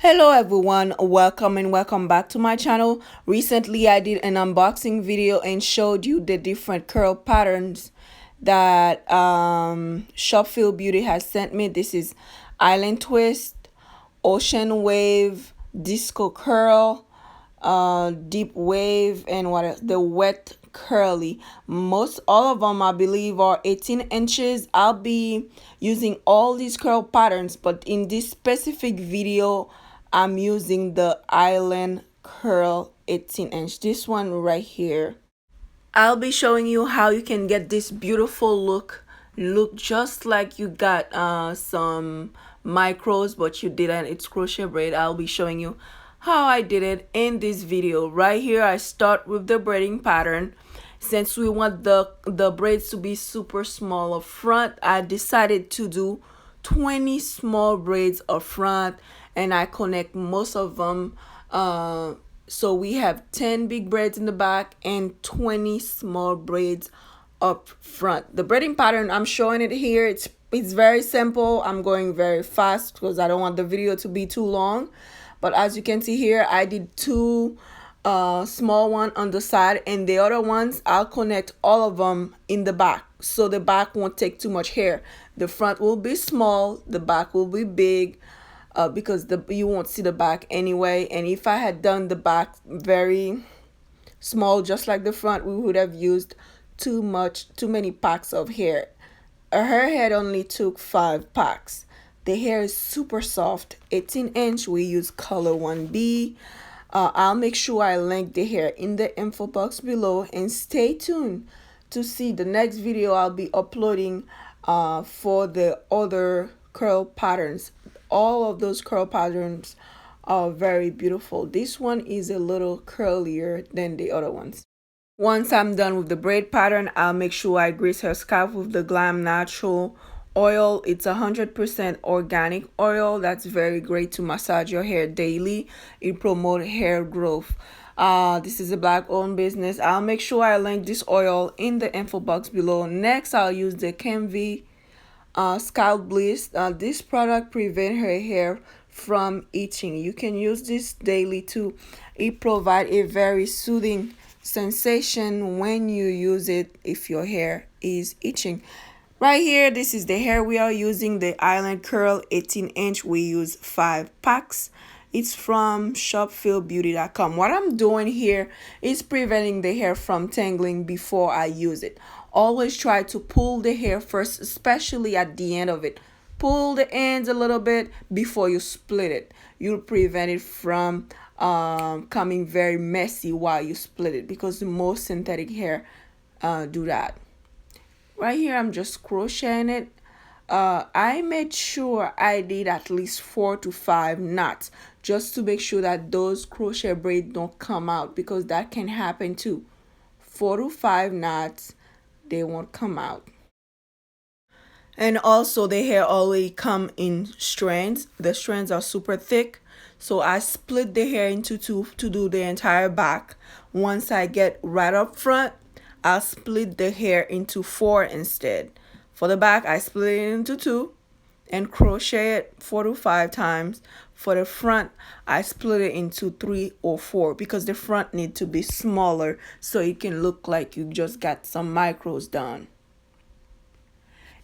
Hello everyone, welcome and welcome back to my channel. Recently I did an unboxing video and showed you the different curl patterns that Shopfield Beauty has sent me. This is Island Twist, Ocean Wave, Disco Curl, Deep Wave, and the Wet Curly. Most all of them I believe are 18 inches. I'll be using all these curl patterns, but in this specific video I'm using the Island Curl 18-inch, this one right here. I'll be showing you how you can get this beautiful look just like you got some micros but you didn't. It's crochet braid. I'll be showing you how I did it in this video. Right here I start with the braiding pattern. Since we want the braids to be super small up front, I decided to do 20 small braids up front, and I connect most of them. So we have 10 big braids in the back and 20 small braids up front. The braiding pattern, I'm showing it here. It's very simple. I'm going very fast because I don't want the video to be too long. But as you can see here, I did two small one on the side, and the other ones I'll connect all of them in the back, so the back won't take too much hair. The front will be small, the back will be big, because you won't see the back anyway. And if I had done the back very small just like the front, we would have used too many packs of hair. Her head only took 5 packs. The hair is super soft, 18-inch. We use color 1B. I'll make sure I link the hair in the info box below, and stay tuned to see the next video I'll be uploading for the other curl patterns. All of those curl patterns are very beautiful. This one is a little curlier than the other ones. Once I'm done with the braid pattern, I'll make sure I grease her scalp with the Glam Natural oil. It's 100% organic oil that's very great to massage your hair daily. It promotes hair growth. This is a black owned business. I'll make sure I link this oil in the info box below. Next, I'll use the canviiy scalp bliss. This product prevents her hair from itching. You can use this daily too. It provides a very soothing sensation when you use it if your hair is itching. Right here, this is the hair we are using, the Island Curl 18-inch. We use 5 packs. It's from shopfieldbeauty.com. What I'm doing here is preventing the hair from tangling before I use it. Always try to pull the hair first, especially at the end of it. Pull the ends a little bit before you split it. You'll prevent it from coming very messy while you split it, because most synthetic hair do that. Right here I'm just crocheting it. I made sure I did at least 4 to 5 knots just to make sure that those crochet braids don't come out, because that can happen too. 4 to 5 knots, they won't come out. And also the hair already come in strands. The strands are super thick, so I split the hair into 2 to do the entire back. Once I get right up front, I'll split the hair into 4 instead. For the back, I split it into 2 and crochet it 4 to 5 times. For the front, I split it into 3 or 4 because the front needs to be smaller so it can look like you just got some micros done.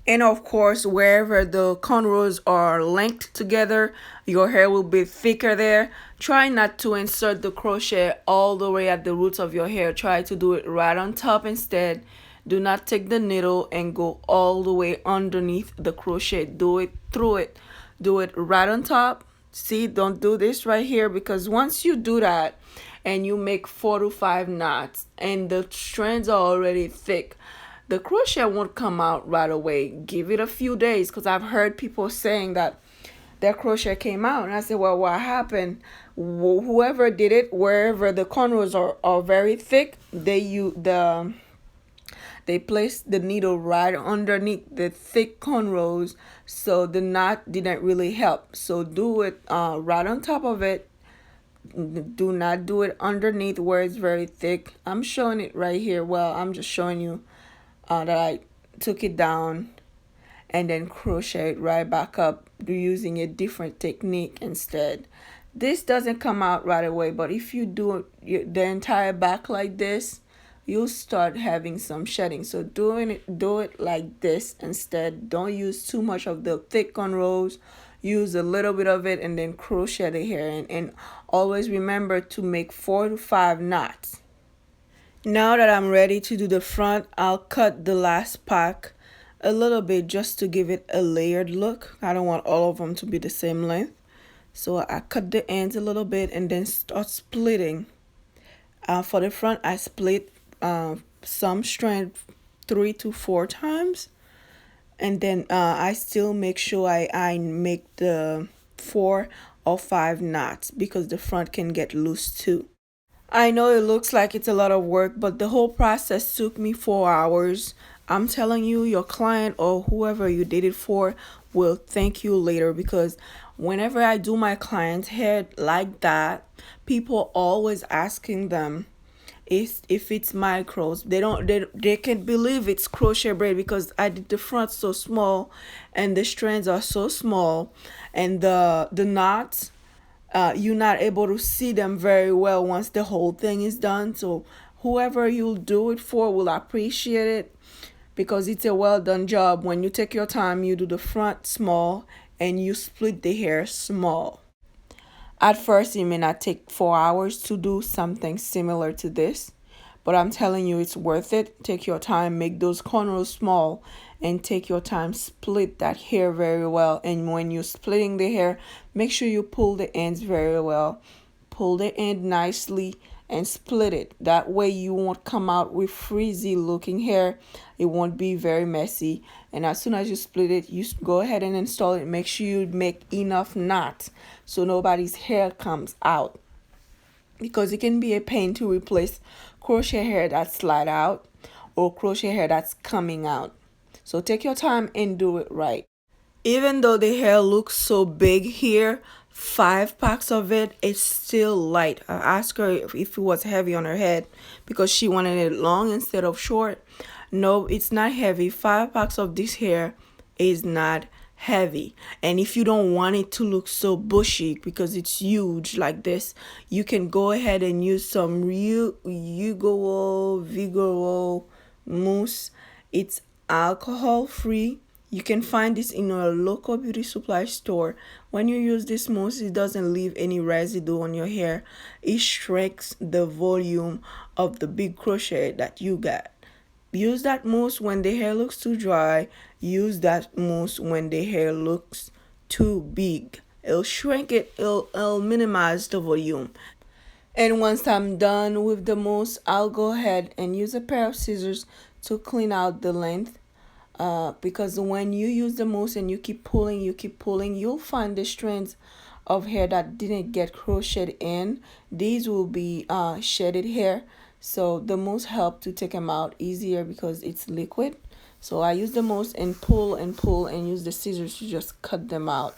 And of course, wherever the cornrows are linked together, your hair will be thicker there. Try not to insert the crochet all the way at the roots of your hair. Try to do it right on top instead. Do not take the needle and go all the way underneath the crochet. Do it through it. Do it right on top. See, don't do this right here, because once you do that and you make 4 to 5 knots and the strands are already thick, the crochet won't come out right away. Give it a few days, because I've heard people saying that their crochet came out, and I said, well, what happened? Whoever did it, wherever the cornrows are very thick, they placed the needle right underneath the thick cornrows, so the knot didn't really help. So do it right on top of it. Do not do it underneath where it's very thick. I'm showing it right here. Well, I'm just showing you that I took it down and then crochet it right back up using a different technique instead. This doesn't come out right away, but if you do the entire back like this, you'll start having some shedding. So do it like this instead. Don't use too much of the thick cornrows. Use a little bit of it and then crochet the hair in, and always remember to make 4 to 5 knots. Now that I'm ready to do the front, I'll cut the last pack a little bit just to give it a layered look. I don't want all of them to be the same length. So I cut the ends a little bit and then start splitting. For the front, I split some strand 3 to 4 times. And then I still make sure I make the 4 or 5 knots because the front can get loose too. I know it looks like it's a lot of work, but the whole process took me 4 hours. I'm telling you, your client or whoever you did it for will thank you later, because whenever I do my client's hair like that, people always asking them if it's micros. They can't believe it's crochet braid because I did the front so small and the strands are so small, and the knots, you're not able to see them very well once the whole thing is done. So whoever you'll do it for will appreciate it, because it's a well done job. When you take your time, you do the front small and you split the hair small. At first, it may not take 4 hours to do something similar to this, but I'm telling you, it's worth it. Take your time, make those cornrows small, and take your time, split that hair very well. And when you're splitting the hair, make sure you pull the ends very well. Pull the end nicely and split it. That way you won't come out with frizzy looking hair. It won't be very messy. And as soon as you split it, you go ahead and install it. Make sure you make enough knots so nobody's hair comes out, because it can be a pain to replace crochet hair that slide out or crochet hair that's coming out. So take your time and do it right. Even though the hair looks so big here, 5 packs of it, it's still light. I asked her if it was heavy on her head because she wanted it long instead of short. No, it's not heavy. 5 packs of this hair is not heavy. And if you don't want it to look so bushy because it's huge like this, you can go ahead and use some Vigoro mousse. It's alcohol free. You can find this in a local beauty supply store. When you use this mousse, it doesn't leave any residue on your hair. It shrinks the volume of the big crochet that you got. Use that mousse when the hair looks too dry. Use that mousse when the hair looks too big. It'll shrink it, it'll minimize the volume. And once I'm done with the mousse, I'll go ahead and use a pair of scissors to clean out the length. Because when you use the mousse and you keep pulling, you'll find the strands of hair that didn't get crocheted in. These will be shedded hair. So the mousse helps to take them out easier because it's liquid. So I use the mousse and pull and use the scissors to just cut them out.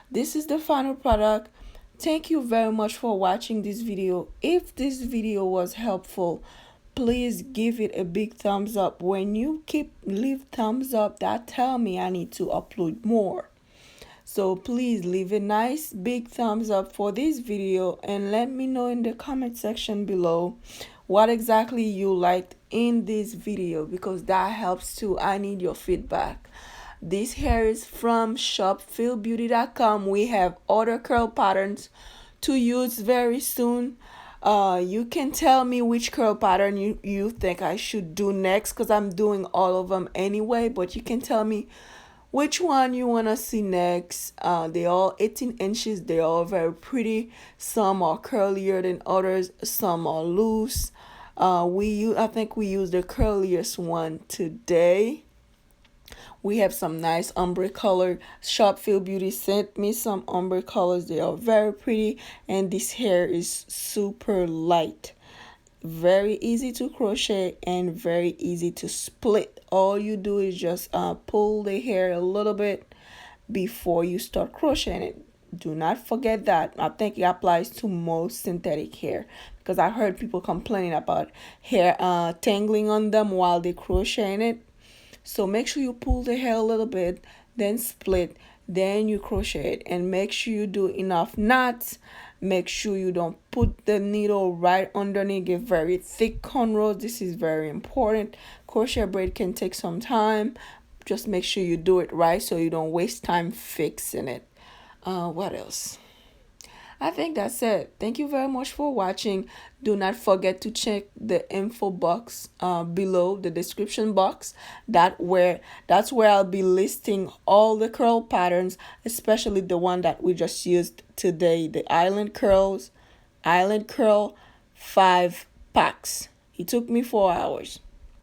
This is the final product. Thank you very much for watching this video. If this video was helpful, please give it a big thumbs up. When you leave thumbs up, that tell me I need to upload more. So please leave a nice big thumbs up for this video and let me know in the comment section below what exactly you liked in this video, because that helps too. I need your feedback. This hair is from shopfeelbeauty.com. We have other curl patterns to use very soon. You can tell me which curl pattern you think I should do next, because I'm doing all of them anyway, but you can tell me which one you want to see next. They're all 18 inches. They're all very pretty. Some are curlier than others. Some are loose. I think we used the curliest one today. We have some nice ombre color. Shop Feel Beauty sent me some ombre colors. They are very pretty, and this hair is super light. Very easy to crochet and very easy to split. All you do is just pull the hair a little bit before you start crocheting it. Do not forget that. I think it applies to most synthetic hair, because I heard people complaining about hair tangling on them while they crocheting it. So make sure you pull the hair a little bit, then split, then you crochet it, and make sure you do enough knots. Make sure you don't put the needle right underneath. Get very thick cornrows. This is very important. Crochet braid can take some time. Just make sure you do it right so you don't waste time fixing it. What else? I think that's it. Thank you very much for watching. Do not forget to check the info box below, the description box. That's where I'll be listing all the curl patterns, especially the one that we just used today, the island curl 5 packs. It took me 4 hours.